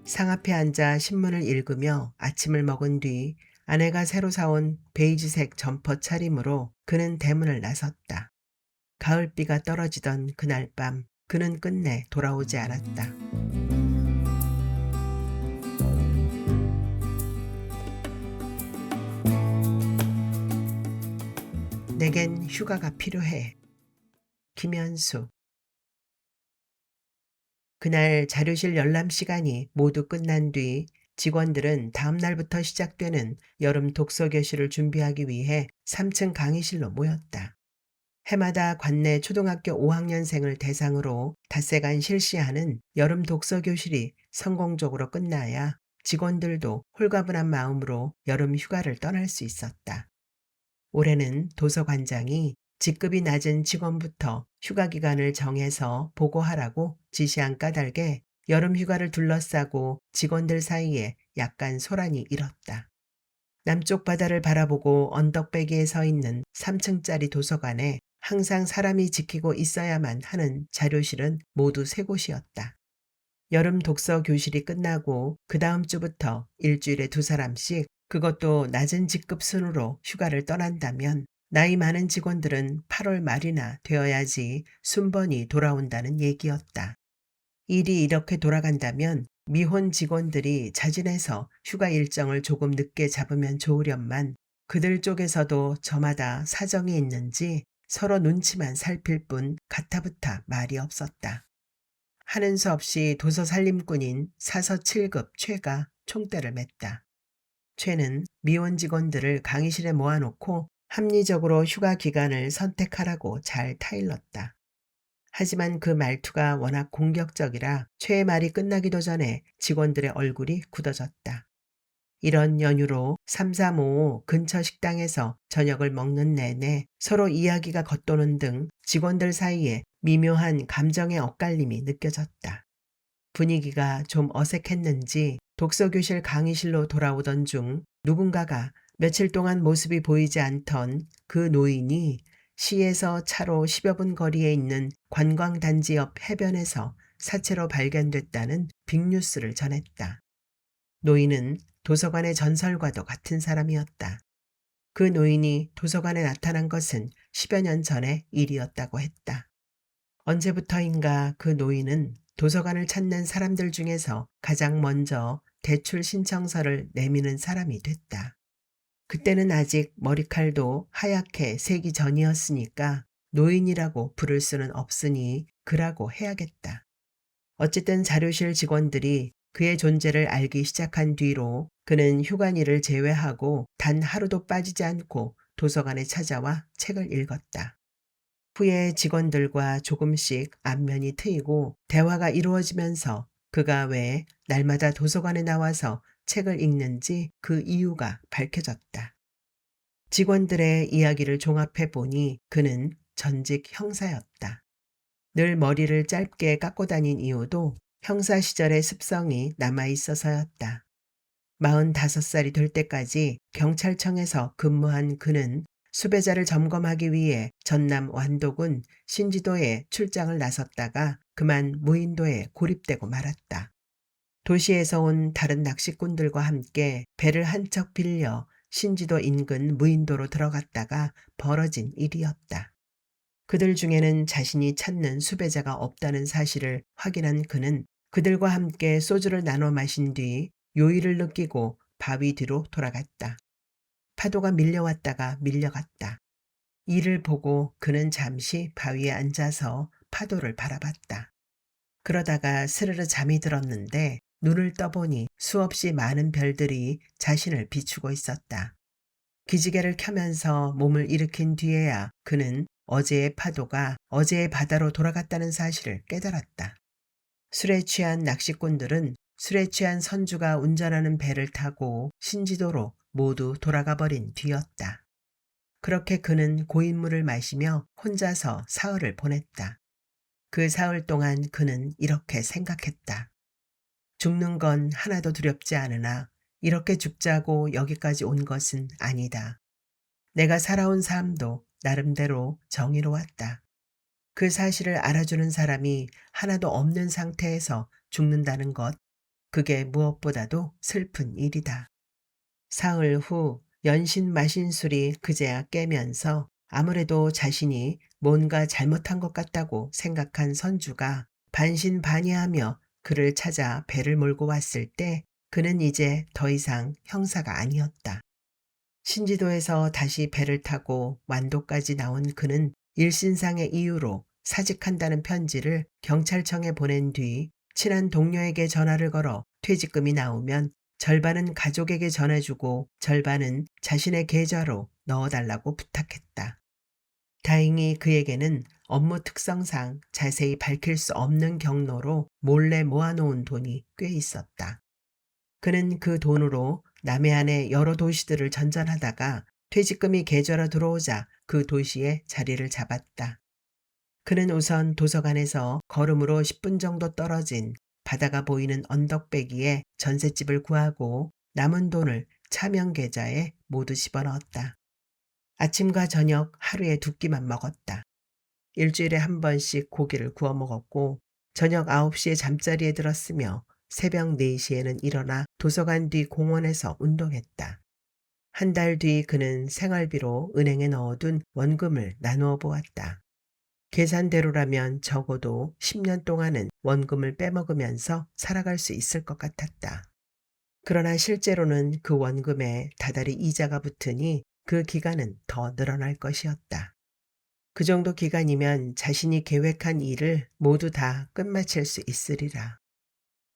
상 앞에 앉아 신문을 읽으며 아침을 먹은 뒤 아내가 새로 사온 베이지색 점퍼 차림으로 그는 대문을 나섰다. 가을비가 떨어지던 그날 밤 그는 끝내 돌아오지 않았다. 내겐 휴가가 필요해. 김현수. 그날 자료실 열람 시간이 모두 끝난 뒤 직원들은 다음 날부터 시작되는 여름 독서 교실을 준비하기 위해 3층 강의실로 모였다. 해마다 관내 초등학교 5학년생을 대상으로 닷새간 실시하는 여름 독서 교실이 성공적으로 끝나야 직원들도 홀가분한 마음으로 여름 휴가를 떠날 수 있었다. 올해는 도서관장이 직급이 낮은 직원부터 휴가 기간을 정해서 보고하라고 지시한 까닭에 여름 휴가를 둘러싸고 직원들 사이에 약간 소란이 일었다. 남쪽 바다를 바라보고 언덕배기에 서 있는 3층짜리 도서관에 항상 사람이 지키고 있어야만 하는 자료실은 모두 세 곳이었다. 여름 독서 교실이 끝나고 그 다음 주부터 일주일에 2사람씩, 그것도 낮은 직급 순으로 휴가를 떠난다면 나이 많은 직원들은 8월 말이나 되어야지 순번이 돌아온다는 얘기였다. 일이 이렇게 돌아간다면 미혼 직원들이 자진해서 휴가 일정을 조금 늦게 잡으면 좋으련만 그들 쪽에서도 저마다 사정이 있는지 서로 눈치만 살필 뿐 가타부타 말이 없었다. 하는 수 없이 도서 살림꾼인 사서 7급 최가 총대를 맸다. 최는 미혼 직원들을 강의실에 모아놓고 합리적으로 휴가 기간을 선택하라고 잘 타일렀다. 하지만 그 말투가 워낙 공격적이라 최의 말이 끝나기도 전에 직원들의 얼굴이 굳어졌다. 이런 연유로 335 근처 식당에서 저녁을 먹는 내내 서로 이야기가 겉도는 등 직원들 사이에 미묘한 감정의 엇갈림이 느껴졌다. 분위기가 좀 어색했는지 독서교실 강의실로 돌아오던 중 누군가가 며칠 동안 모습이 보이지 않던 그 노인이 시에서 차로 10여 분 거리에 있는 관광단지 옆 해변에서 사체로 발견됐다는 빅뉴스를 전했다. 노인은 도서관의 전설과도 같은 사람이었다. 그 노인이 도서관에 나타난 것은 10여 년 전의 일이었다고 했다. 언제부터인가 그 노인은 도서관을 찾는 사람들 중에서 가장 먼저 대출 신청서를 내미는 사람이 됐다. 그때는 아직 머리칼도 하얗게 새기 전이었으니까 노인이라고 부를 수는 없으니 그라고 해야겠다. 어쨌든 자료실 직원들이 그의 존재를 알기 시작한 뒤로 그는 휴관일을 제외하고 단 하루도 빠지지 않고 도서관에 찾아와 책을 읽었다. 후에 직원들과 조금씩 안면이 트이고 대화가 이루어지면서 그가 왜 날마다 도서관에 나와서 책을 읽는지 그 이유가 밝혀졌다. 직원들의 이야기를 종합해 보니 그는 전직 형사였다. 늘 머리를 짧게 깎고 다닌 이유도 형사 시절의 습성이 남아있어서였다. 45살이 될 때까지 경찰청에서 근무한 그는 수배자를 점검하기 위해 전남 완도군 신지도에 출장을 나섰다가 그만 무인도에 고립되고 말았다. 도시에서 온 다른 낚시꾼들과 함께 배를 한 척 빌려 신지도 인근 무인도로 들어갔다가 벌어진 일이었다. 그들 중에는 자신이 찾는 수배자가 없다는 사실을 확인한 그는 그들과 함께 소주를 나눠 마신 뒤 요일을 느끼고 바위 뒤로 돌아갔다. 파도가 밀려왔다가 밀려갔다. 이를 보고 그는 잠시 바위에 앉아서 파도를 바라봤다. 그러다가 스르르 잠이 들었는데 눈을 떠보니 수없이 많은 별들이 자신을 비추고 있었다. 기지개를 켜면서 몸을 일으킨 뒤에야 그는 어제의 파도가 어제의 바다로 돌아갔다는 사실을 깨달았다. 술에 취한 낚시꾼들은 술에 취한 선주가 운전하는 배를 타고 신지도로 모두 돌아가 버린 뒤였다. 그렇게 그는 고인물을 마시며 혼자서 사흘을 보냈다. 그 사흘 동안 그는 이렇게 생각했다. 죽는 건 하나도 두렵지 않으나 이렇게 죽자고 여기까지 온 것은 아니다. 내가 살아온 삶도 나름대로 정의로웠다. 그 사실을 알아주는 사람이 하나도 없는 상태에서 죽는다는 것, 그게 무엇보다도 슬픈 일이다. 사흘 후 연신 마신 술이 그제야 깨면서 아무래도 자신이 뭔가 잘못한 것 같다고 생각한 선주가 반신반의하며 그를 찾아 배를 몰고 왔을 때 그는 이제 더 이상 형사가 아니었다. 신지도에서 다시 배를 타고 완도까지 나온 그는 일신상의 이유로 사직한다는 편지를 경찰청에 보낸 뒤 친한 동료에게 전화를 걸어 퇴직금이 나오면 절반은 가족에게 전해주고 절반은 자신의 계좌로 넣어달라고 부탁했다. 다행히 그에게는 업무 특성상 자세히 밝힐 수 없는 경로로 몰래 모아놓은 돈이 꽤 있었다. 그는 그 돈으로 남해안의 여러 도시들을 전전하다가 퇴직금이 계좌로 들어오자 그 도시에 자리를 잡았다. 그는 우선 도서관에서 걸음으로 10분 정도 떨어진 바다가 보이는 언덕배기에 전셋집을 구하고 남은 돈을 차명 계좌에 모두 집어넣었다. 아침과 저녁 하루에 2끼만 먹었다. 일주일에 한 번씩 고기를 구워 먹었고 저녁 9시에 잠자리에 들었으며 새벽 4시에는 일어나 도서관 뒤 공원에서 운동했다. 한 달 뒤 그는 생활비로 은행에 넣어둔 원금을 나누어 보았다. 계산대로라면 적어도 10년 동안은 원금을 빼먹으면서 살아갈 수 있을 것 같았다. 그러나 실제로는 그 원금에 다달이 이자가 붙으니 그 기간은 더 늘어날 것이었다. 그 정도 기간이면 자신이 계획한 일을 모두 다 끝마칠 수 있으리라.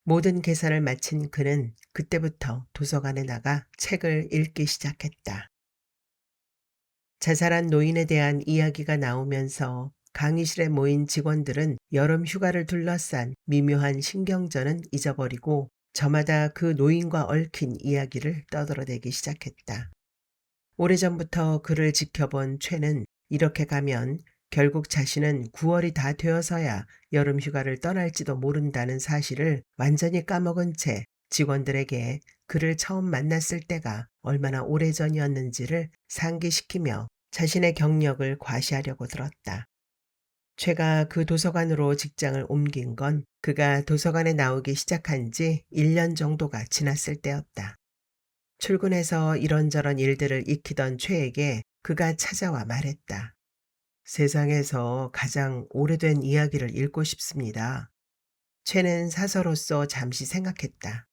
모든 계산을 마친 그는 그때부터 도서관에 나가 책을 읽기 시작했다. 자살한 노인에 대한 이야기가 나오면서 강의실에 모인 직원들은 여름 휴가를 둘러싼 미묘한 신경전은 잊어버리고 저마다 그 노인과 얽힌 이야기를 떠들어대기 시작했다. 오래전부터 그를 지켜본 최는 이렇게 가면 결국 자신은 9월이 다 되어서야 여름 휴가를 떠날지도 모른다는 사실을 완전히 까먹은 채 직원들에게 그를 처음 만났을 때가 얼마나 오래전이었는지를 상기시키며 자신의 경력을 과시하려고 들었다. 최가 그 도서관으로 직장을 옮긴 건 그가 도서관에 나오기 시작한 지 1년 정도가 지났을 때였다. 출근해서 이런저런 일들을 익히던 최에게 그가 찾아와 말했다. 세상에서 가장 오래된 이야기를 읽고 싶습니다. 최는 사서로서 잠시 생각했다.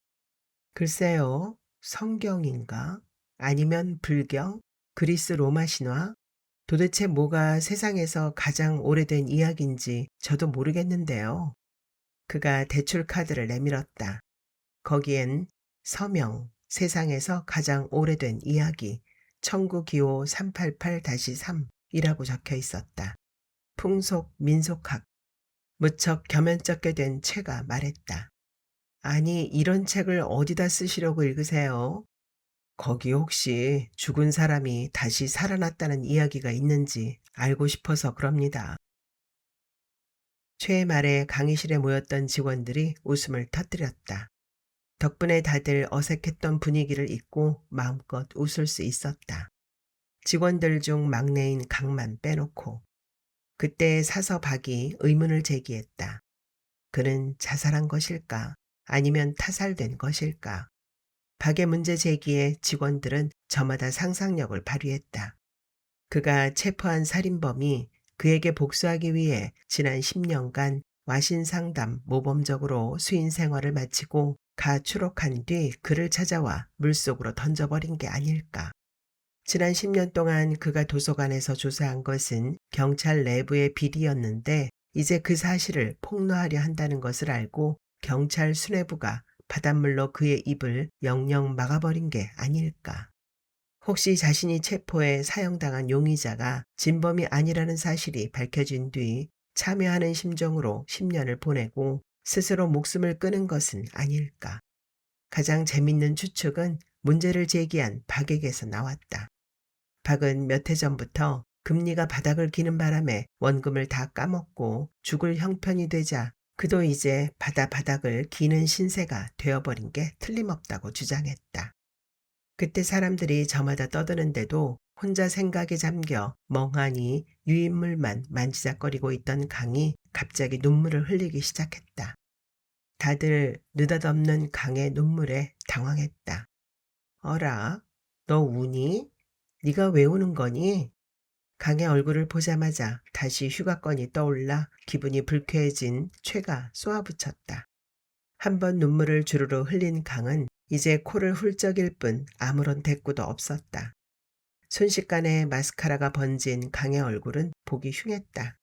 글쎄요, 성경인가? 아니면 불경? 그리스 로마 신화? 도대체 뭐가 세상에서 가장 오래된 이야기인지 저도 모르겠는데요. 그가 대출 카드를 내밀었다. 거기엔 서명, 세상에서 가장 오래된 이야기, 청구기호 388-3이라고 적혀 있었다. 풍속, 민속학. 무척 겸연쩍게 된 최가 말했다. 아니, 이런 책을 어디다 쓰시려고 읽으세요? 거기 혹시 죽은 사람이 다시 살아났다는 이야기가 있는지 알고 싶어서 그럽니다. 최의 말에 강의실에 모였던 직원들이 웃음을 터뜨렸다. 덕분에 다들 어색했던 분위기를 잊고 마음껏 웃을 수 있었다. 직원들 중 막내인 강만 빼놓고. 그때 사서 박이 의문을 제기했다. 그는 자살한 것일까? 아니면 타살된 것일까? 박의 문제 제기에 직원들은 저마다 상상력을 발휘했다. 그가 체포한 살인범이 그에게 복수하기 위해 지난 10년간 와신상담 모범적으로 수인 생활을 마치고 가출옥한 뒤 그를 찾아와 물속으로 던져버린 게 아닐까. 지난 10년 동안 그가 도서관에서 조사한 것은 경찰 내부의 비리였는데 이제 그 사실을 폭로하려 한다는 것을 알고 경찰 수뇌부가 바닷물로 그의 입을 영영 막아버린 게 아닐까. 혹시 자신이 체포해 사형당한 용의자가 진범이 아니라는 사실이 밝혀진 뒤 참여하는 심정으로 10년을 보내고 스스로 목숨을 끊은 것은 아닐까. 가장 재밌는 추측은 문제를 제기한 박에게서 나왔다. 박은 몇 해 전부터 금리가 바닥을 기는 바람에 원금을 다 까먹고 죽을 형편이 되자 그도 이제 바닥을 기는 신세가 되어버린 게 틀림없다고 주장했다. 그때 사람들이 저마다 떠드는데도 혼자 생각에 잠겨 멍하니 유인물만 만지작거리고 있던 강이 갑자기 눈물을 흘리기 시작했다. 다들 느닷없는 강의 눈물에 당황했다. 어라, 너 우니? 네가 왜 우는 거니? 강의 얼굴을 보자마자 다시 휴가건이 떠올라 기분이 불쾌해진 최가 쏘아붙였다. 한 번 눈물을 주르르 흘린 강은 이제 코를 훌쩍일 뿐 아무런 대꾸도 없었다. 순식간에 마스카라가 번진 강의 얼굴은 보기 흉했다.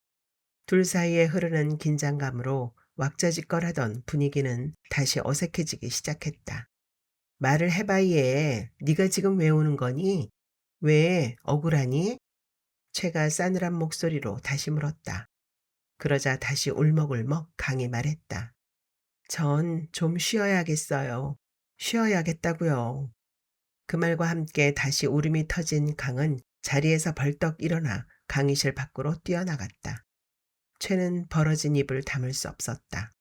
둘 사이에 흐르는 긴장감으로 왁자지껄하던 분위기는 다시 어색해지기 시작했다. 말을 해봐 얘. 네가 지금 왜 우는 거니? 왜 억울하니? 최가 싸늘한 목소리로 다시 물었다. 그러자 다시 울먹울먹 강이 말했다. 전 좀 쉬어야겠어요. 쉬어야겠다고요. 그 말과 함께 다시 울음이 터진 강은 자리에서 벌떡 일어나 강의실 밖으로 뛰어나갔다. 최는 벌어진 입을 다물 수 없었다.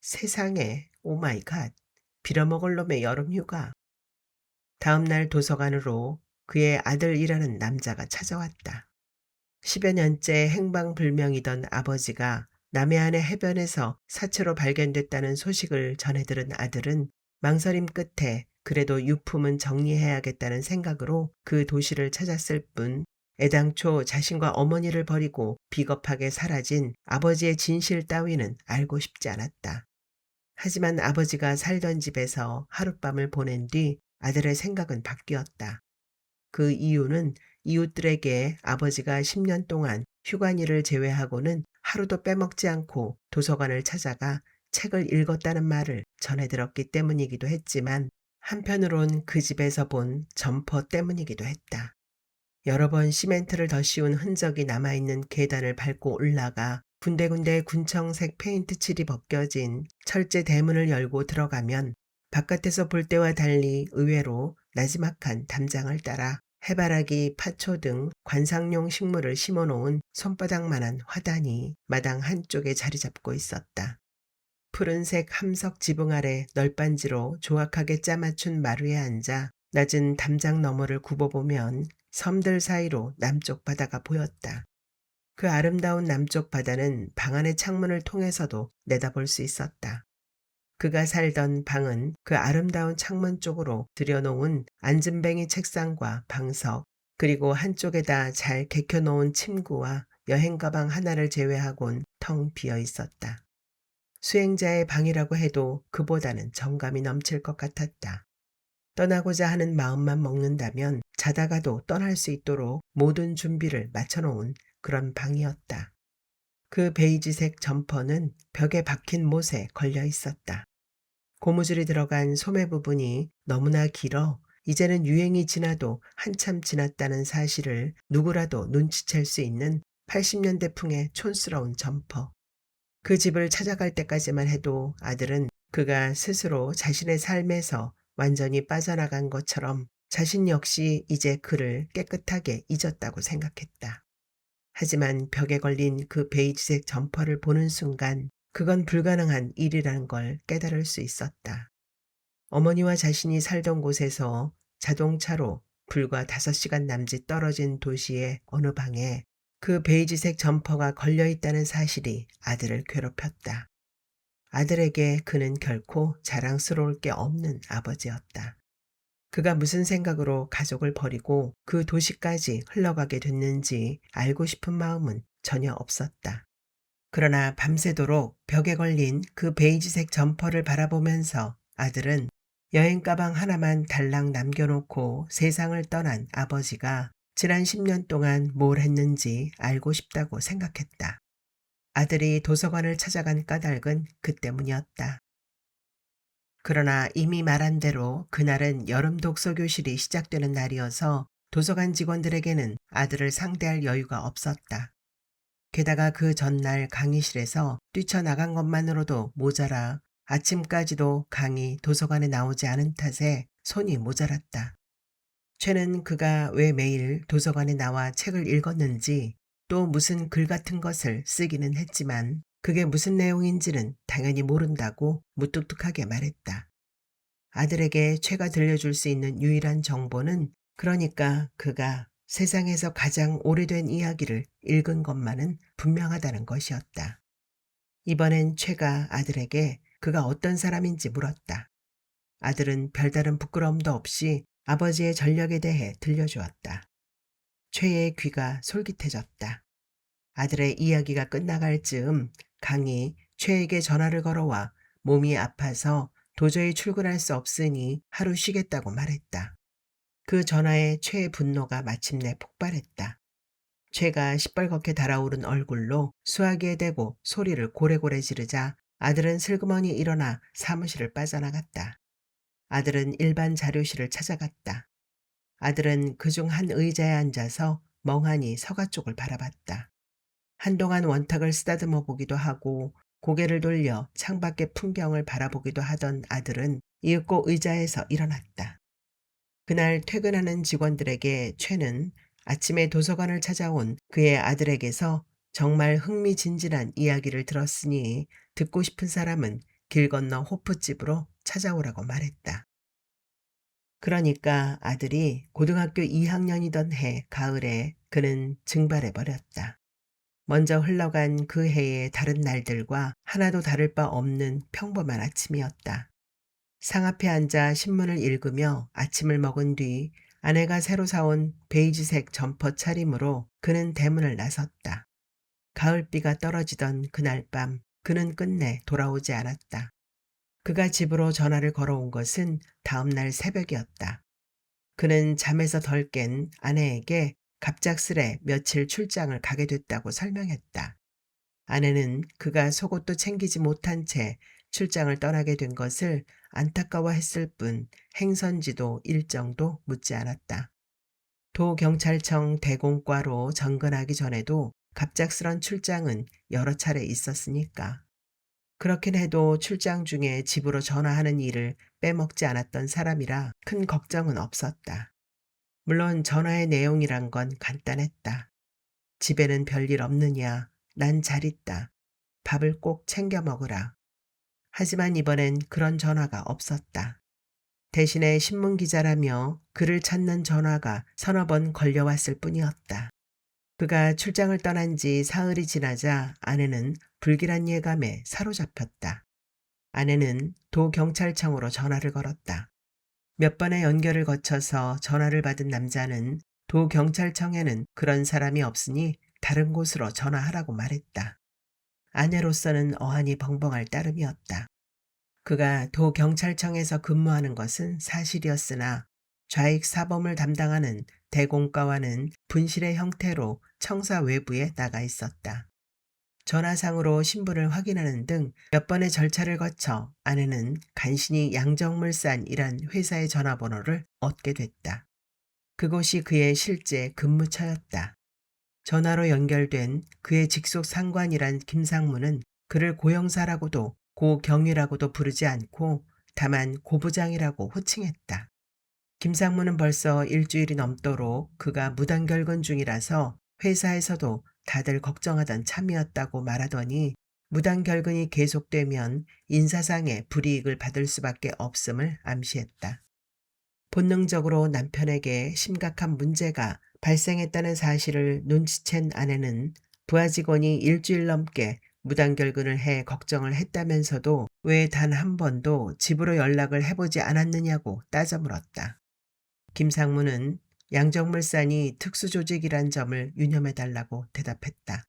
세상에, 오마이갓, 빌어먹을 놈의 여름휴가. 다음 날 도서관으로 그의 아들이라는 남자가 찾아왔다. 10여 년째 행방불명이던 아버지가 남해안의 해변에서 사체로 발견됐다는 소식을 전해 들은 아들은 망설임 끝에 그래도 유품은 정리해야겠다는 생각으로 그 도시를 찾았을 뿐 애당초 자신과 어머니를 버리고 비겁하게 사라진 아버지의 진실 따위는 알고 싶지 않았다. 하지만 아버지가 살던 집에서 하룻밤을 보낸 뒤 아들의 생각은 바뀌었다. 그 이유는 이웃들에게 아버지가 10년 동안 휴관일을 제외하고는 하루도 빼먹지 않고 도서관을 찾아가 책을 읽었다는 말을 전해 들었기 때문이기도 했지만 한편으론 그 집에서 본 점퍼 때문이기도 했다. 여러 번 시멘트를 더 씌운 흔적이 남아있는 계단을 밟고 올라가 군데군데 군청색 페인트 칠이 벗겨진 철제 대문을 열고 들어가면 바깥에서 볼 때와 달리 의외로 나지막한 담장을 따라 해바라기, 파초 등 관상용 식물을 심어놓은 손바닥만한 화단이 마당 한쪽에 자리 잡고 있었다. 푸른색 함석 지붕 아래 널빤지로 조악하게 짜맞춘 마루에 앉아 낮은 담장 너머를 굽어보면 섬들 사이로 남쪽 바다가 보였다. 그 아름다운 남쪽 바다는 방 안의 창문을 통해서도 내다볼 수 있었다. 그가 살던 방은 그 아름다운 창문 쪽으로 들여놓은 앉은뱅이 책상과 방석, 그리고 한쪽에다 잘 개켜놓은 침구와 여행가방 하나를 제외하곤 텅 비어 있었다. 수행자의 방이라고 해도 그보다는 정감이 넘칠 것 같았다. 떠나고자 하는 마음만 먹는다면 자다가도 떠날 수 있도록 모든 준비를 마쳐놓은 그런 방이었다. 그 베이지색 점퍼는 벽에 박힌 못에 걸려 있었다. 고무줄이 들어간 소매 부분이 너무나 길어 이제는 유행이 지나도 한참 지났다는 사실을 누구라도 눈치챌 수 있는 80년대풍의 촌스러운 점퍼. 그 집을 찾아갈 때까지만 해도 아들은 그가 스스로 자신의 삶에서 완전히 빠져나간 것처럼 자신 역시 이제 그를 깨끗하게 잊었다고 생각했다. 하지만 벽에 걸린 그 베이지색 점퍼를 보는 순간 그건 불가능한 일이라는 걸 깨달을 수 있었다. 어머니와 자신이 살던 곳에서 자동차로 불과 5시간 남짓 떨어진 도시의 어느 방에 그 베이지색 점퍼가 걸려있다는 사실이 아들을 괴롭혔다. 아들에게 그는 결코 자랑스러울 게 없는 아버지였다. 그가 무슨 생각으로 가족을 버리고 그 도시까지 흘러가게 됐는지 알고 싶은 마음은 전혀 없었다. 그러나 밤새도록 벽에 걸린 그 베이지색 점퍼를 바라보면서 아들은 여행 가방 하나만 달랑 남겨놓고 세상을 떠난 아버지가 지난 10년 동안 뭘 했는지 알고 싶다고 생각했다. 아들이 도서관을 찾아간 까닭은 그 때문이었다. 그러나 이미 말한 대로 그날은 여름 독서 교실이 시작되는 날이어서 도서관 직원들에게는 아들을 상대할 여유가 없었다. 게다가 그 전날 강의실에서 뛰쳐나간 것만으로도 모자라 아침까지도 강의 도서관에 나오지 않은 탓에 손이 모자랐다. 최는 그가 왜 매일 도서관에 나와 책을 읽었는지 또 무슨 글 같은 것을 쓰기는 했지만 그게 무슨 내용인지는 당연히 모른다고 무뚝뚝하게 말했다. 아들에게 최가 들려줄 수 있는 유일한 정보는 그러니까 그가 세상에서 가장 오래된 이야기를 읽은 것만은 분명하다는 것이었다. 이번엔 최가 아들에게 그가 어떤 사람인지 물었다. 아들은 별다른 부끄러움도 없이 아버지의 전력에 대해 들려주었다. 최의 귀가 솔깃해졌다. 아들의 이야기가 끝나갈 즈음 강이 최에게 전화를 걸어와 몸이 아파서 도저히 출근할 수 없으니 하루 쉬겠다고 말했다. 그 전화에 최의 분노가 마침내 폭발했다. 최가 시뻘겋게 달아오른 얼굴로 수화기에 대고 소리를 고래고래 지르자 아들은 슬그머니 일어나 사무실을 빠져나갔다. 아들은 일반 자료실을 찾아갔다. 아들은 그중 한 의자에 앉아서 멍하니 서가 쪽을 바라봤다. 한동안 원탁을 쓰다듬어 보기도 하고 고개를 돌려 창밖의 풍경을 바라보기도 하던 아들은 이윽고 의자에서 일어났다. 그날 퇴근하는 직원들에게 최는 아침에 도서관을 찾아온 그의 아들에게서 정말 흥미진진한 이야기를 들었으니 듣고 싶은 사람은 길 건너 호프집으로 찾아오라고 말했다. 그러니까 아들이 고등학교 2학년이던 해 가을에 그는 증발해 버렸다. 먼저 흘러간 그 해의 다른 날들과 하나도 다를 바 없는 평범한 아침이었다. 상 앞에 앉아 신문을 읽으며 아침을 먹은 뒤 아내가 새로 사온 베이지색 점퍼 차림으로 그는 대문을 나섰다. 가을비가 떨어지던 그날 밤 그는 끝내 돌아오지 않았다. 그가 집으로 전화를 걸어온 것은 다음 날 새벽이었다. 그는 잠에서 덜 깬 아내에게 갑작스레 며칠 출장을 가게 됐다고 설명했다. 아내는 그가 속옷도 챙기지 못한 채 출장을 떠나게 된 것을 안타까워했을 뿐 행선지도 일정도 묻지 않았다. 도경찰청 대공과로 전근하기 전에도 갑작스런 출장은 여러 차례 있었으니까. 그렇긴 해도 출장 중에 집으로 전화하는 일을 빼먹지 않았던 사람이라 큰 걱정은 없었다. 물론 전화의 내용이란 건 간단했다. 집에는 별일 없느냐, 난 잘 있다. 밥을 꼭 챙겨 먹으라. 하지만 이번엔 그런 전화가 없었다. 대신에 신문기자라며 그를 찾는 전화가 서너 번 걸려왔을 뿐이었다. 그가 출장을 떠난 지 사흘이 지나자 아내는 불길한 예감에 사로잡혔다. 아내는 도경찰청으로 전화를 걸었다. 몇 번의 연결을 거쳐서 전화를 받은 남자는 도경찰청에는 그런 사람이 없으니 다른 곳으로 전화하라고 말했다. 아내로서는 어안이 벙벙할 따름이었다. 그가 도경찰청에서 근무하는 것은 사실이었으나 좌익 사범을 담당하는 대공과와는 분실의 형태로 청사 외부에 나가 있었다. 전화상으로 신분을 확인하는 등 몇 번의 절차를 거쳐 아내는 간신히 양정물산이란 회사의 전화번호를 얻게 됐다. 그곳이 그의 실제 근무처였다. 전화로 연결된 그의 직속 상관이란 김상무는 그를 고형사라고도 고경위라고도 부르지 않고 다만 고부장이라고 호칭했다. 김상무는 벌써 일주일이 넘도록 그가 무단결근 중이라서 회사에서도 다들 걱정하던 참이었다고 말하더니 무단결근이 계속되면 인사상의 불이익을 받을 수밖에 없음을 암시했다. 본능적으로 남편에게 심각한 문제가 발생했다는 사실을 눈치챈 아내는 부하 직원이 일주일 넘게 무단결근을 해 걱정을 했다면서도 왜 단 한 번도 집으로 연락을 해보지 않았느냐고 따져 물었다. 김상무는 양정물산이 특수조직이란 점을 유념해달라고 대답했다.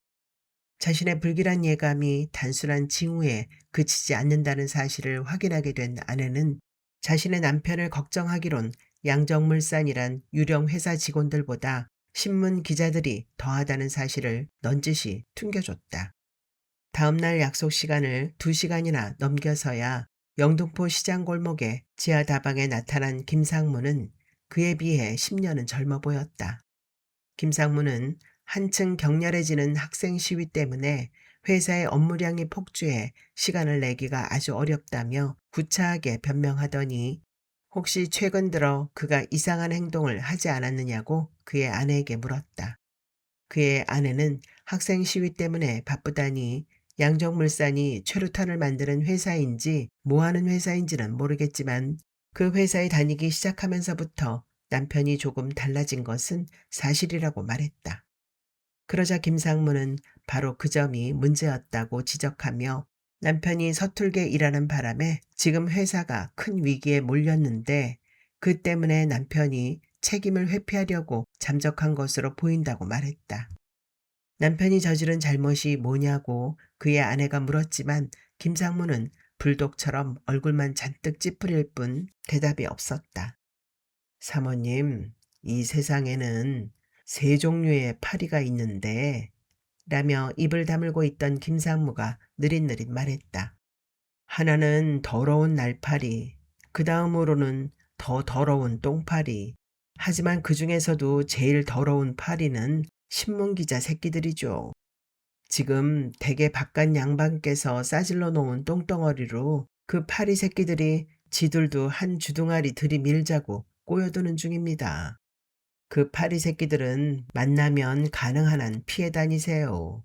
자신의 불길한 예감이 단순한 징후에 그치지 않는다는 사실을 확인하게 된 아내는 자신의 남편을 걱정하기론 양정물산이란 유령 회사 직원들보다 신문 기자들이 더하다는 사실을 넌지시 퉁겨줬다. 다음 날 약속 시간을 2시간이나 넘겨서야 영등포 시장 골목에 지하 다방에 나타난 김상무는 그에 비해 10년은 젊어 보였다. 김상무는 한층 격렬해지는 학생 시위 때문에 회사의 업무량이 폭주해 시간을 내기가 아주 어렵다며 구차하게 변명하더니 혹시 최근 들어 그가 이상한 행동을 하지 않았느냐고 그의 아내에게 물었다. 그의 아내는 학생 시위 때문에 바쁘다니 양정물산이 최루탄을 만드는 회사인지 뭐하는 회사인지는 모르겠지만 그 회사에 다니기 시작하면서부터 남편이 조금 달라진 것은 사실이라고 말했다. 그러자 김상무는 바로 그 점이 문제였다고 지적하며 남편이 서툴게 일하는 바람에 지금 회사가 큰 위기에 몰렸는데 그 때문에 남편이 책임을 회피하려고 잠적한 것으로 보인다고 말했다. 남편이 저지른 잘못이 뭐냐고 그의 아내가 물었지만 김상무는 불독처럼 얼굴만 잔뜩 찌푸릴 뿐 대답이 없었다. 사모님, 이 세상에는 세 종류의 파리가 있는데 라며 입을 다물고 있던 김상무가 느릿느릿 말했다. 하나는 더러운 날파리, 그 다음으로는 더 더러운 똥파리. 하지만 그 중에서도 제일 더러운 파리는 신문기자 새끼들이죠. 지금 댁의 바깥 양반께서 싸질러 놓은 똥덩어리로 그 파리 새끼들이 지들도 한 주둥아리 들이밀자고 꼬여드는 중입니다. 그 파리 새끼들은 만나면 가능한 한 피해 다니세요.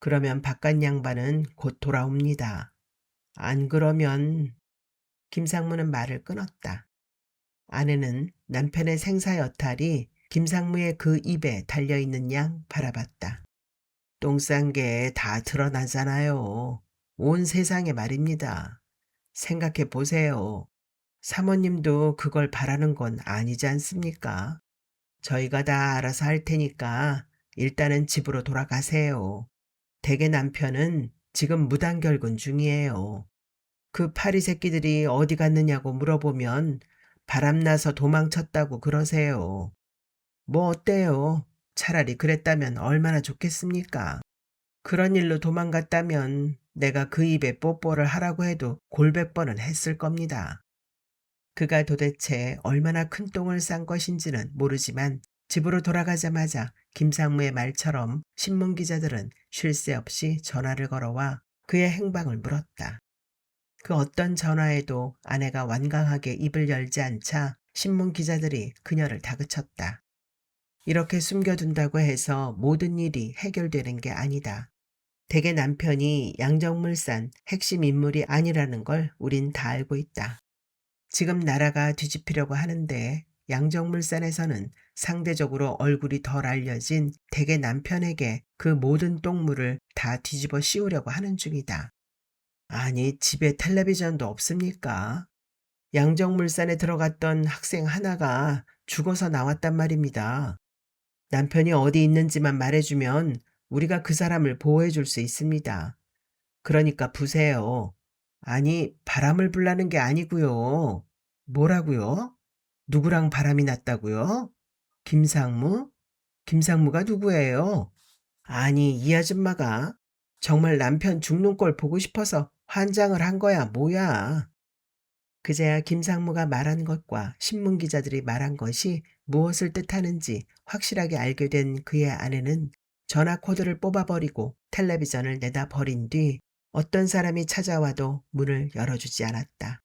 그러면 바깥 양반은 곧 돌아옵니다. 안 그러면 김상무는 말을 끊었다. 아내는 남편의 생사 여탈이 김상무의 그 입에 달려있는 양 바라봤다. 똥 싼 게 다 드러나잖아요. 온 세상에 말입니다. 생각해 보세요. 사모님도 그걸 바라는 건 아니지 않습니까? 저희가 다 알아서 할 테니까 일단은 집으로 돌아가세요. 댁의 남편은 지금 무단결근 중이에요. 그 파리 새끼들이 어디 갔느냐고 물어보면 바람나서 도망쳤다고 그러세요. 뭐 어때요? 차라리 그랬다면 얼마나 좋겠습니까? 그런 일로 도망갔다면 내가 그 입에 뽀뽀를 하라고 해도 골백 번은 했을 겁니다. 그가 도대체 얼마나 큰 똥을 싼 것인지는 모르지만 집으로 돌아가자마자 김상무의 말처럼 신문기자들은 쉴 새 없이 전화를 걸어와 그의 행방을 물었다. 그 어떤 전화에도 아내가 완강하게 입을 열지 않자 신문기자들이 그녀를 다그쳤다. 이렇게 숨겨둔다고 해서 모든 일이 해결되는 게 아니다. 대개 남편이 양정물산 핵심 인물이 아니라는 걸 우린 다 알고 있다. 지금 나라가 뒤집히려고 하는데 양정물산에서는 상대적으로 얼굴이 덜 알려진 대개 남편에게 그 모든 똥물을 다 뒤집어 씌우려고 하는 중이다. 아니, 집에 텔레비전도 없습니까? 양정물산에 들어갔던 학생 하나가 죽어서 나왔단 말입니다. 남편이 어디 있는지만 말해주면 우리가 그 사람을 보호해 줄 수 있습니다. 그러니까 부세요. 아니, 바람을 불라는 게 아니고요. 뭐라고요? 누구랑 바람이 났다고요? 김상무? 김상무가 누구예요? 아니, 이 아줌마가 정말 남편 죽는 꼴 보고 싶어서 환장을 한 거야, 뭐야. 그제야 김상무가 말한 것과 신문기자들이 말한 것이 무엇을 뜻하는지 확실하게 알게 된 그의 아내는 전화 코드를 뽑아버리고 텔레비전을 내다 버린 뒤 어떤 사람이 찾아와도 문을 열어주지 않았다.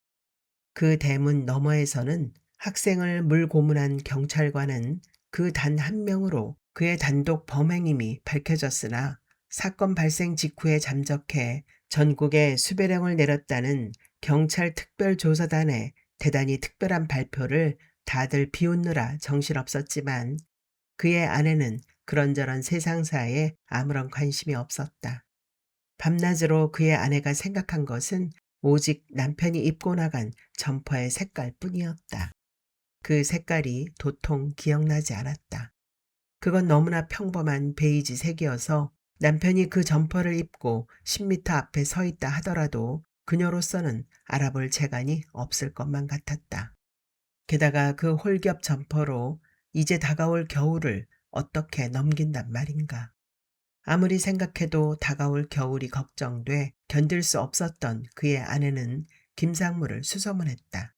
그 대문 너머에서는 학생을 물고문한 경찰관은 그 단 한 명으로 그의 단독 범행임이 밝혀졌으나 사건 발생 직후에 잠적해 전국에 수배령을 내렸다는 경찰 특별조사단의 대단히 특별한 발표를 다들 비웃느라 정신없었지만 그의 아내는 그런저런 세상사에 아무런 관심이 없었다. 밤낮으로 그의 아내가 생각한 것은 오직 남편이 입고 나간 점퍼의 색깔뿐이었다. 그 색깔이 도통 기억나지 않았다. 그건 너무나 평범한 베이지 색이어서 남편이 그 점퍼를 입고 10m 앞에 서 있다 하더라도 그녀로서는 알아볼 재간이 없을 것만 같았다. 게다가 그 홀겹 점퍼로 이제 다가올 겨울을 어떻게 넘긴단 말인가. 아무리 생각해도 다가올 겨울이 걱정돼 견딜 수 없었던 그의 아내는 김상무를 수소문했다.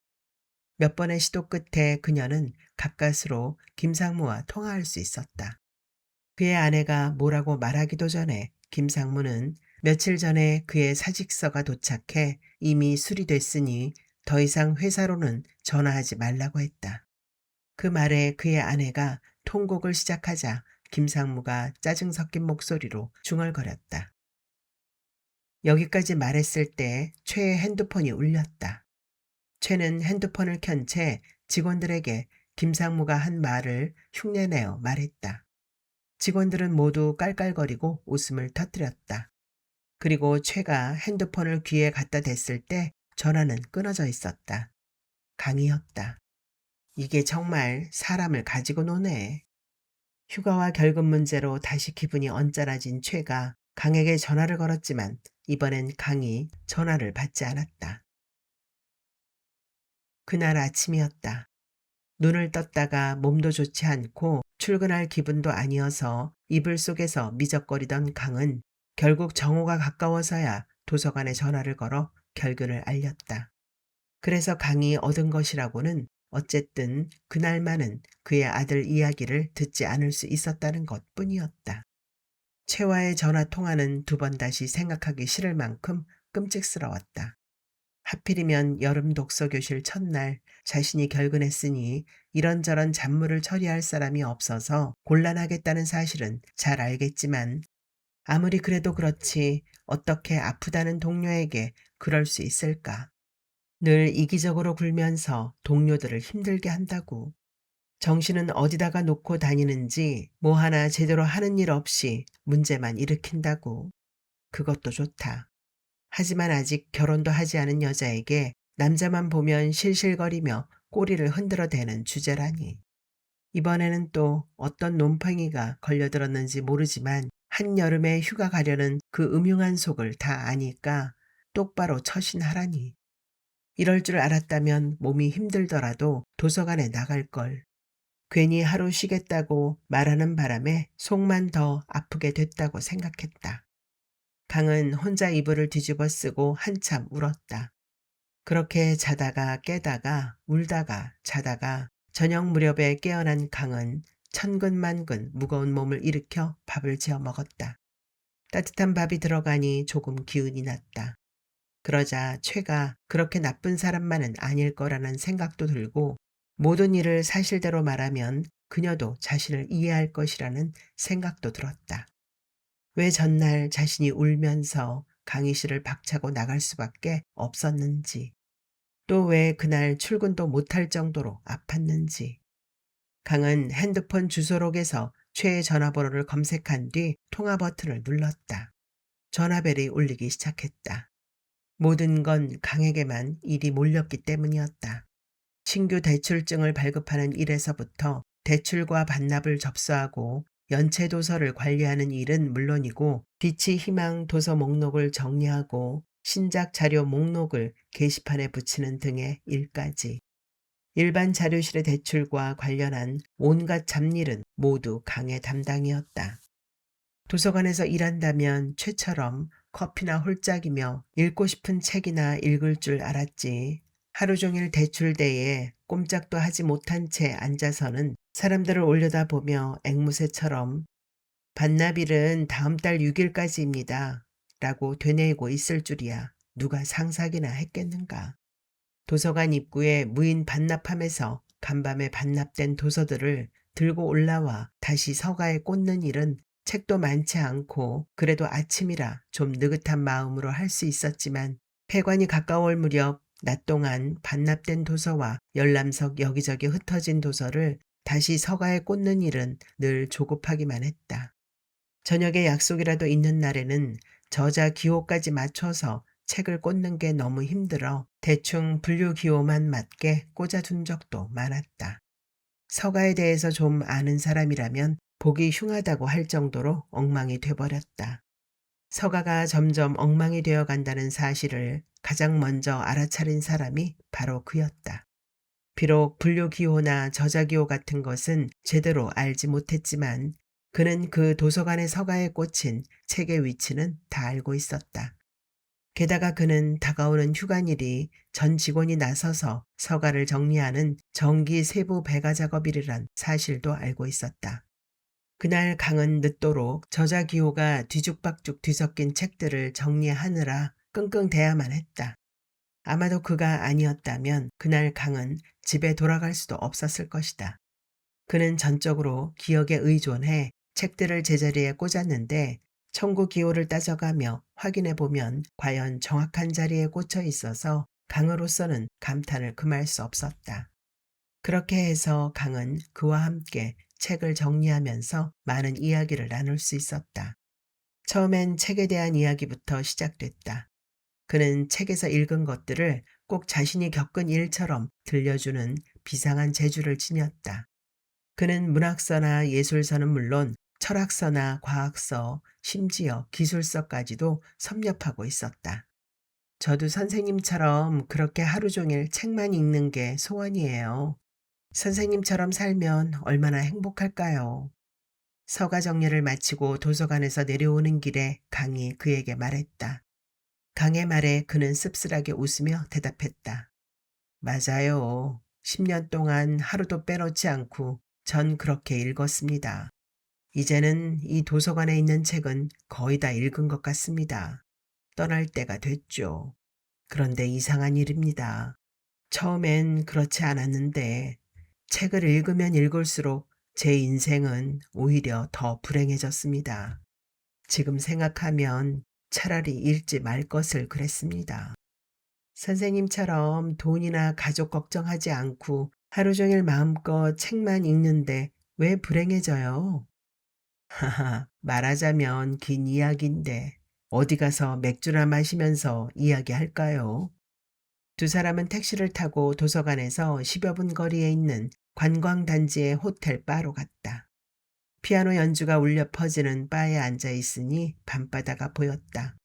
몇 번의 시도 끝에 그녀는 가까스로 김상무와 통화할 수 있었다. 그의 아내가 뭐라고 말하기도 전에 김상무는 며칠 전에 그의 사직서가 도착해 이미 수리됐으니 더 이상 회사로는 전화하지 말라고 했다. 그 말에 그의 아내가 통곡을 시작하자 김상무가 짜증 섞인 목소리로 중얼거렸다. 여기까지 말했을 때 최의 핸드폰이 울렸다. 최는 핸드폰을 켠 채 직원들에게 김상무가 한 말을 흉내내어 말했다. 직원들은 모두 깔깔거리고 웃음을 터뜨렸다. 그리고 최가 핸드폰을 귀에 갖다 댔을 때 전화는 끊어져 있었다. 강이었다. 이게 정말 사람을 가지고 노네. 휴가와 결근 문제로 다시 기분이 언짢아진 최가 강에게 전화를 걸었지만 이번엔 강이 전화를 받지 않았다. 그날 아침이었다. 눈을 떴다가 몸도 좋지 않고 출근할 기분도 아니어서 이불 속에서 미적거리던 강은 결국 정오가 가까워서야 도서관에 전화를 걸어 결근을 알렸다. 그래서 강이 얻은 것이라고는 어쨌든 그날만은 그의 아들 이야기를 듣지 않을 수 있었다는 것뿐이었다. 최와의 전화 통화는 두 번 다시 생각하기 싫을 만큼 끔찍스러웠다. 하필이면 여름 독서교실 첫날 자신이 결근했으니 이런저런 잡무를 처리할 사람이 없어서 곤란하겠다는 사실은 잘 알겠지만 아무리 그래도 그렇지 어떻게 아프다는 동료에게 그럴 수 있을까? 늘 이기적으로 굴면서 동료들을 힘들게 한다고. 정신은 어디다가 놓고 다니는지 뭐 하나 제대로 하는 일 없이 문제만 일으킨다고. 그것도 좋다. 하지만 아직 결혼도 하지 않은 여자에게 남자만 보면 실실거리며 꼬리를 흔들어대는 주제라니. 이번에는 또 어떤 논팽이가 걸려들었는지 모르지만 한여름에 휴가 가려는 그 음흉한 속을 다 아니까 똑바로 처신하라니. 이럴 줄 알았다면 몸이 힘들더라도 도서관에 나갈 걸. 괜히 하루 쉬겠다고 말하는 바람에 속만 더 아프게 됐다고 생각했다. 강은 혼자 이불을 뒤집어 쓰고 한참 울었다. 그렇게 자다가 깨다가 울다가 자다가 저녁 무렵에 깨어난 강은 천근만근 무거운 몸을 일으켜 밥을 지어 먹었다. 따뜻한 밥이 들어가니 조금 기운이 났다. 그러자 최가 그렇게 나쁜 사람만은 아닐 거라는 생각도 들고 모든 일을 사실대로 말하면 그녀도 자신을 이해할 것이라는 생각도 들었다. 왜 전날 자신이 울면서 강희 씨를 박차고 나갈 수밖에 없었는지, 또 왜 그날 출근도 못할 정도로 아팠는지. 강은 핸드폰 주소록에서 최의 전화번호를 검색한 뒤 통화 버튼을 눌렀다. 전화벨이 울리기 시작했다. 모든 건 강에게만 일이 몰렸기 때문이었다. 신규 대출증을 발급하는 일에서부터 대출과 반납을 접수하고 연체 도서를 관리하는 일은 물론이고 빛이 희망 도서 목록을 정리하고 신작 자료 목록을 게시판에 붙이는 등의 일까지. 일반 자료실의 대출과 관련한 온갖 잡일은 모두 강의 담당이었다. 도서관에서 일한다면 최처럼 커피나 홀짝이며 읽고 싶은 책이나 읽을 줄 알았지. 하루 종일 대출대에 꼼짝도 하지 못한 채 앉아서는 사람들을 올려다보며 앵무새처럼 반납일은 다음 달 6일까지입니다. 라고 되뇌이고 있을 줄이야 누가 상상이나 했겠는가. 도서관 입구에 무인 반납함에서 간밤에 반납된 도서들을 들고 올라와 다시 서가에 꽂는 일은 책도 많지 않고 그래도 아침이라 좀 느긋한 마음으로 할 수 있었지만 폐관이 가까울 무렵 낮 동안 반납된 도서와 열람석 여기저기 흩어진 도서를 다시 서가에 꽂는 일은 늘 조급하기만 했다. 저녁에 약속이라도 있는 날에는 저자 기호까지 맞춰서 책을 꽂는 게 너무 힘들어 대충 분류 기호만 맞게 꽂아둔 적도 많았다. 서가에 대해서 좀 아는 사람이라면 보기 흉하다고 할 정도로 엉망이 돼버렸다. 서가가 점점 엉망이 되어 간다는 사실을 가장 먼저 알아차린 사람이 바로 그였다. 비록 분류 기호나 저자 기호 같은 것은 제대로 알지 못했지만 그는 그 도서관의 서가에 꽂힌 책의 위치는 다 알고 있었다. 게다가 그는 다가오는 휴관일이 전 직원이 나서서 서가를 정리하는 정기 세부 배가 작업일이란 사실도 알고 있었다. 그날 강은 늦도록 저자 기호가 뒤죽박죽 뒤섞인 책들을 정리하느라 끙끙대야만 했다. 아마도 그가 아니었다면 그날 강은 집에 돌아갈 수도 없었을 것이다. 그는 전적으로 기억에 의존해 책들을 제자리에 꽂았는데 청구 기호를 따져가며 확인해 보면 과연 정확한 자리에 꽂혀 있어서 강으로서는 감탄을 금할 수 없었다. 그렇게 해서 강은 그와 함께 책을 정리하면서 많은 이야기를 나눌 수 있었다. 처음엔 책에 대한 이야기부터 시작됐다. 그는 책에서 읽은 것들을 꼭 자신이 겪은 일처럼 들려주는 비상한 재주를 지녔다. 그는 문학서나 예술서는 물론 철학서나 과학서, 심지어 기술서까지도 섭렵하고 있었다. 저도 선생님처럼 그렇게 하루 종일 책만 읽는 게 소원이에요. 선생님처럼 살면 얼마나 행복할까요? 서가 정리를 마치고 도서관에서 내려오는 길에 강이 그에게 말했다. 강의 말에 그는 씁쓸하게 웃으며 대답했다. 맞아요. 10년 동안 하루도 빼놓지 않고 전 그렇게 읽었습니다. 이제는 이 도서관에 있는 책은 거의 다 읽은 것 같습니다. 떠날 때가 됐죠. 그런데 이상한 일입니다. 처음엔 그렇지 않았는데 책을 읽으면 읽을수록 제 인생은 오히려 더 불행해졌습니다. 지금 생각하면 차라리 읽지 말 것을 그랬습니다. 선생님처럼 돈이나 가족 걱정하지 않고 하루 종일 마음껏 책만 읽는데 왜 불행해져요? 하하, 말하자면 긴 이야기인데 어디 가서 맥주나 마시면서 이야기할까요? 두 사람은 택시를 타고 도서관에서 10여 분 거리에 있는 관광단지의 호텔 바로 갔다. 피아노 연주가 울려 퍼지는 바에 앉아 있으니 밤바다가 보였다.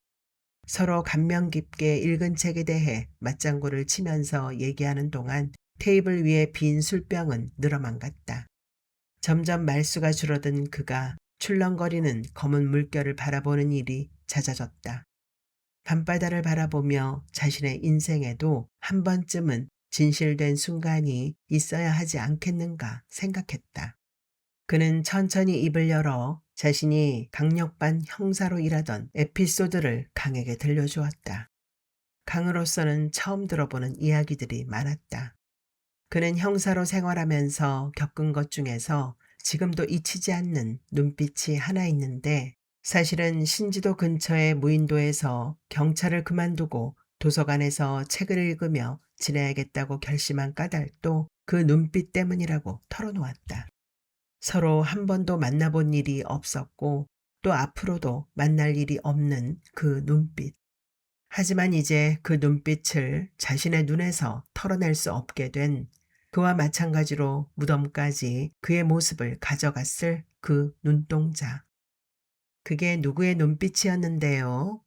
서로 감명 깊게 읽은 책에 대해 맞장구를 치면서 얘기하는 동안 테이블 위에 빈 술병은 늘어만 갔다. 점점 말수가 줄어든 그가 출렁거리는 검은 물결을 바라보는 일이 잦아졌다. 밤바다를 바라보며 자신의 인생에도 한 번쯤은 진실된 순간이 있어야 하지 않겠는가 생각했다. 그는 천천히 입을 열어 자신이 강력반 형사로 일하던 에피소드를 강에게 들려주었다. 강으로서는 처음 들어보는 이야기들이 많았다. 그는 형사로 생활하면서 겪은 것 중에서 지금도 잊히지 않는 눈빛이 하나 있는데 사실은 신지도 근처의 무인도에서 경찰을 그만두고 도서관에서 책을 읽으며 지내야겠다고 결심한 까닭도 그 눈빛 때문이라고 털어놓았다. 서로 한 번도 만나본 일이 없었고 또 앞으로도 만날 일이 없는 그 눈빛. 하지만 이제 그 눈빛을 자신의 눈에서 털어낼 수 없게 된 그와 마찬가지로 무덤까지 그의 모습을 가져갔을 그 눈동자. 그게 누구의 눈빛이었는데요?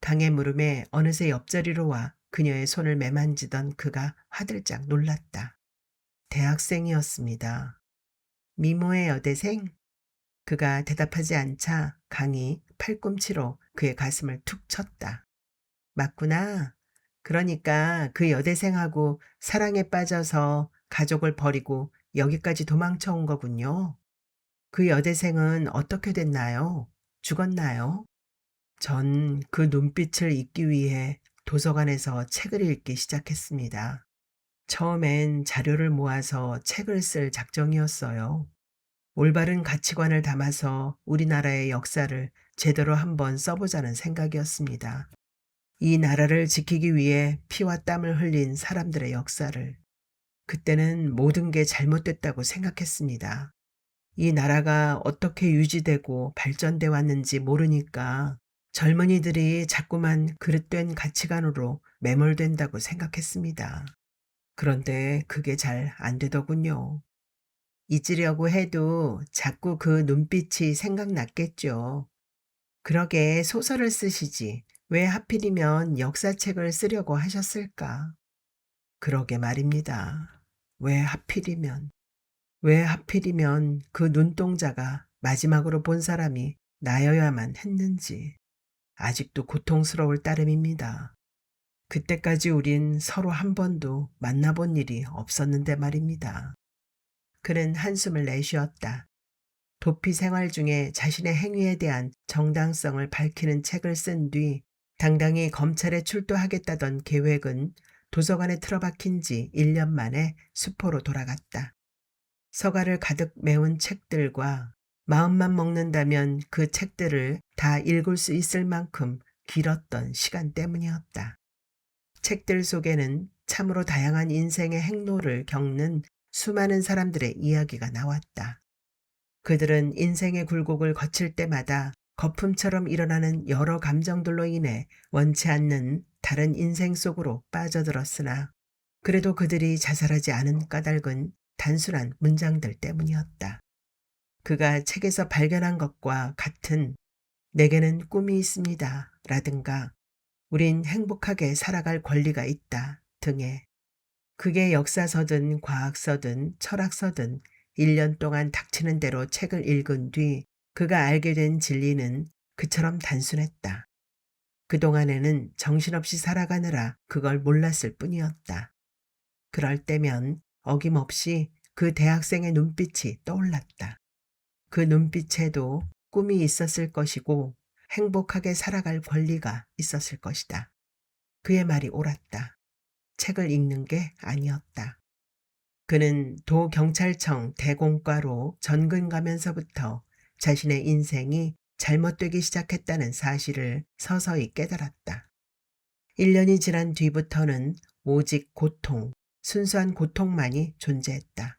강의 물음에 어느새 옆자리로 와 그녀의 손을 매만지던 그가 화들짝 놀랐다. 대학생이었습니다. 미모의 여대생? 그가 대답하지 않자 강이 팔꿈치로 그의 가슴을 툭 쳤다. 맞구나. 그러니까 그 여대생하고 사랑에 빠져서 가족을 버리고 여기까지 도망쳐 온 거군요. 그 여대생은 어떻게 됐나요? 죽었나요? 전 그 눈빛을 잊기 위해 도서관에서 책을 읽기 시작했습니다. 처음엔 자료를 모아서 책을 쓸 작정이었어요. 올바른 가치관을 담아서 우리나라의 역사를 제대로 한번 써보자는 생각이었습니다. 이 나라를 지키기 위해 피와 땀을 흘린 사람들의 역사를. 그때는 모든 게 잘못됐다고 생각했습니다. 이 나라가 어떻게 유지되고 발전돼 왔는지 모르니까 젊은이들이 자꾸만 그릇된 가치관으로 매몰된다고 생각했습니다. 그런데 그게 잘 안 되더군요. 잊으려고 해도 자꾸 그 눈빛이 생각났겠죠. 그러게 소설을 쓰시지. 왜 하필이면 역사책을 쓰려고 하셨을까? 그러게 말입니다. 왜 하필이면, 왜 하필이면 그 눈동자가 마지막으로 본 사람이 나여야만 했는지 아직도 고통스러울 따름입니다. 그때까지 우린 서로 한 번도 만나본 일이 없었는데 말입니다. 그는 한숨을 내쉬었다. 도피 생활 중에 자신의 행위에 대한 정당성을 밝히는 책을 쓴 뒤 당당히 검찰에 출두하겠다던 계획은 도서관에 틀어박힌 지 1년 만에 수포로 돌아갔다. 서가를 가득 메운 책들과 마음만 먹는다면 그 책들을 다 읽을 수 있을 만큼 길었던 시간 때문이었다. 책들 속에는 참으로 다양한 인생의 행로를 겪는 수많은 사람들의 이야기가 나왔다. 그들은 인생의 굴곡을 거칠 때마다 거품처럼 일어나는 여러 감정들로 인해 원치 않는 다른 인생 속으로 빠져들었으나 그래도 그들이 자살하지 않은 까닭은 단순한 문장들 때문이었다. 그가 책에서 발견한 것과 같은 "내게는 꿈이 있습니다. 라든가 "우린 행복하게 살아갈 권리가 있다." 등의, 그게 역사서든 과학서든 철학서든 1년 동안 닥치는 대로 책을 읽은 뒤 그가 알게 된 진리는 그처럼 단순했다. 그동안에는 정신없이 살아가느라 그걸 몰랐을 뿐이었다. 그럴 때면 어김없이 그 대학생의 눈빛이 떠올랐다. 그 눈빛에도 꿈이 있었을 것이고 행복하게 살아갈 권리가 있었을 것이다. 그의 말이 옳았다. 책을 읽는 게 아니었다. 그는 도경찰청 대공과로 전근 가면서부터 자신의 인생이 잘못되기 시작했다는 사실을 서서히 깨달았다. 1년이 지난 뒤부터는 오직 고통, 순수한 고통만이 존재했다.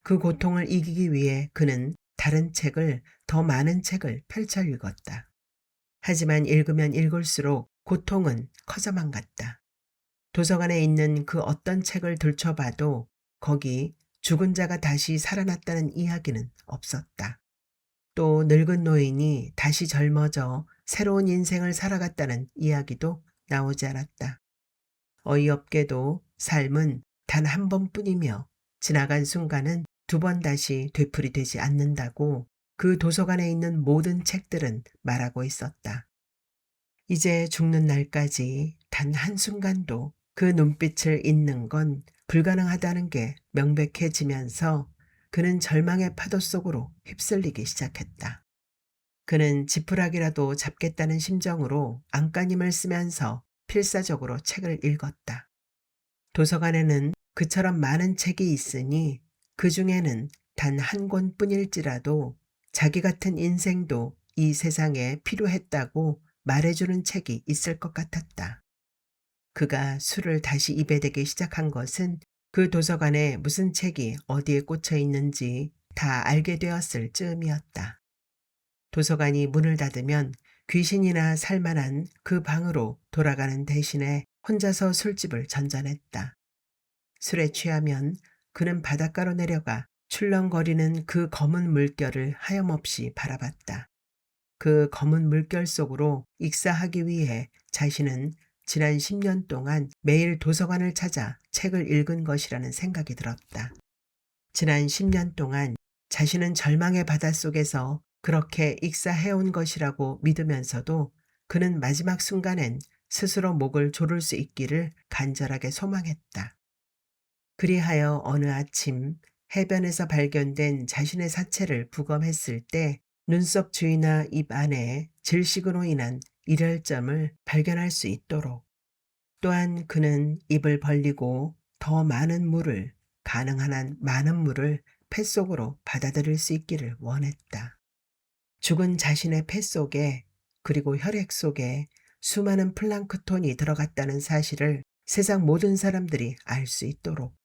그 고통을 이기기 위해 그는 다른 책을, 더 많은 책을 펼쳐 읽었다. 하지만 읽으면 읽을수록 고통은 커져만 갔다. 도서관에 있는 그 어떤 책을 들춰봐도 거기 죽은 자가 다시 살아났다는 이야기는 없었다. 또 늙은 노인이 다시 젊어져 새로운 인생을 살아갔다는 이야기도 나오지 않았다. 어이없게도 삶은 단 한 번뿐이며 지나간 순간은 두 번 다시 되풀이되지 않는다고 그 도서관에 있는 모든 책들은 말하고 있었다. 이제 죽는 날까지 단 한순간도 그 눈빛을 잊는 건 불가능하다는 게 명백해지면서 그는 절망의 파도 속으로 휩쓸리기 시작했다. 그는 지푸라기라도 잡겠다는 심정으로 안간힘을 쓰면서 필사적으로 책을 읽었다. 도서관에는 그처럼 많은 책이 있으니 그 중에는 단 한 권뿐일지라도 자기 같은 인생도 이 세상에 필요했다고 말해주는 책이 있을 것 같았다. 그가 술을 다시 입에 대기 시작한 것은 그 도서관에 무슨 책이 어디에 꽂혀 있는지 다 알게 되었을 즈음이었다. 도서관이 문을 닫으면 귀신이나 살만한 그 방으로 돌아가는 대신에 혼자서 술집을 전전했다. 술에 취하면 그는 바닷가로 내려가 출렁거리는 그 검은 물결을 하염없이 바라봤다. 그 검은 물결 속으로 익사하기 위해 자신은 지난 10년 동안 매일 도서관을 찾아 책을 읽은 것이라는 생각이 들었다. 지난 10년 동안 자신은 절망의 바닷속에서 그렇게 익사해온 것이라고 믿으면서도 그는 마지막 순간엔 스스로 목을 조를 수 있기를 간절하게 소망했다. 그리하여 어느 아침 해변에서 발견된 자신의 사체를 부검했을 때 눈썹 주위나 입 안에 질식으로 인한 일혈점을 발견할 수 있도록, 또한 그는 입을 벌리고 더 많은 물을, 가능한 한 많은 물을 폐 속으로 받아들일 수 있기를 원했다. 죽은 자신의 폐 속에, 그리고 혈액 속에 수많은 플랑크톤이 들어갔다는 사실을 세상 모든 사람들이 알 수 있도록.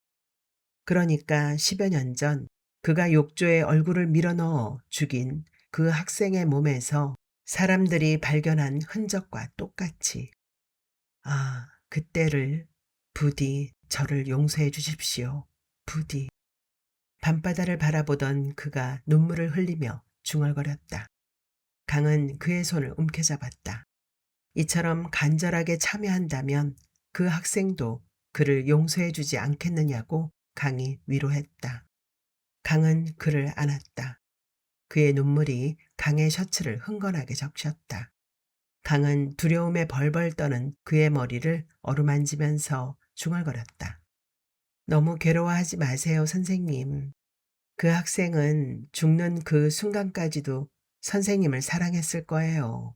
그러니까 10여 년 전 그가 욕조에 얼굴을 밀어넣어 죽인 그 학생의 몸에서 사람들이 발견한 흔적과 똑같이, 아, 그때를 부디 저를 용서해 주십시오. 부디. 밤바다를 바라보던 그가 눈물을 흘리며 중얼거렸다. 강은 그의 손을 움켜잡았다. 이처럼 간절하게 참여한다면 그 학생도 그를 용서해 주지 않겠느냐고 강이 위로했다. 강은 그를 안았다. 그의 눈물이 강의 셔츠를 흥건하게 적셨다. 강은 두려움에 벌벌 떠는 그의 머리를 어루만지면서 중얼거렸다. 너무 괴로워하지 마세요, 선생님. 그 학생은 죽는 그 순간까지도 선생님을 사랑했을 거예요.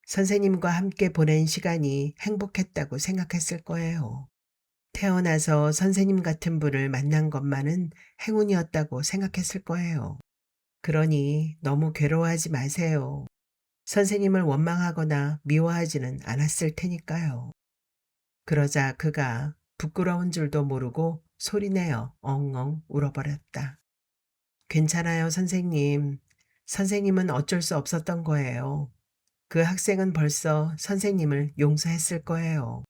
선생님과 함께 보낸 시간이 행복했다고 생각했을 거예요. 태어나서 선생님 같은 분을 만난 것만은 행운이었다고 생각했을 거예요. 그러니 너무 괴로워하지 마세요. 선생님을 원망하거나 미워하지는 않았을 테니까요. 그러자 그가 부끄러운 줄도 모르고 소리내어 엉엉 울어버렸다. 괜찮아요, 선생님. 선생님은 어쩔 수 없었던 거예요. 그 학생은 벌써 선생님을 용서했을 거예요.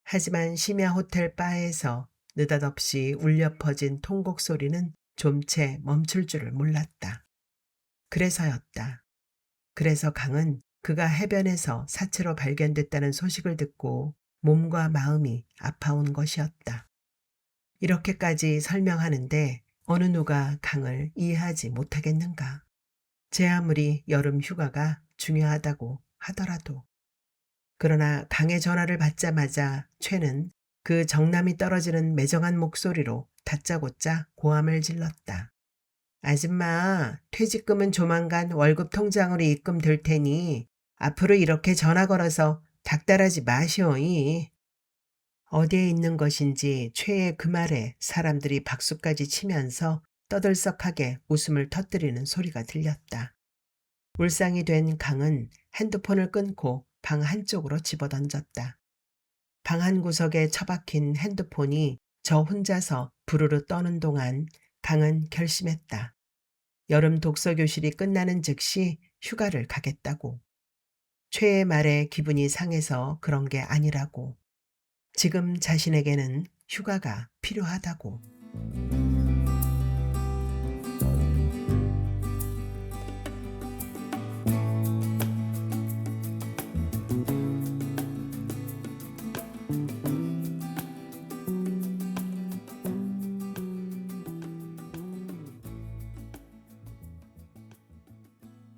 하지만 심야 호텔 바에서 느닷없이 울려 퍼진 통곡 소리는 좀 채 멈출 줄을 몰랐다. 그래서였다. 그래서 강은 그가 해변에서 사체로 발견됐다는 소식을 듣고 몸과 마음이 아파온 것이었다. 이렇게까지 설명하는데 어느 누가 강을 이해하지 못하겠는가? 제 아무리 여름 휴가가 중요하다고 하더라도. 그러나 강의 전화를 받자마자 최는 그 정남이 떨어지는 매정한 목소리로 다짜고짜 고함을 질렀다. 아줌마, 퇴직금은 조만간 월급 통장으로 입금될 테니 앞으로 이렇게 전화 걸어서 닥달하지 마시오이. 어디에 있는 것인지 최의 그 말에 사람들이 박수까지 치면서 떠들썩하게 웃음을 터뜨리는 소리가 들렸다. 울상이 된 강은 핸드폰을 끊고 방 한쪽으로 집어던졌다. 방 한 구석에 처박힌 핸드폰이 저 혼자서 부르르 떠는 동안 강은 결심했다. 여름 독서교실이 끝나는 즉시 휴가를 가겠다고. 최의 말에 기분이 상해서 그런 게 아니라고. 지금 자신에게는 휴가가 필요하다고.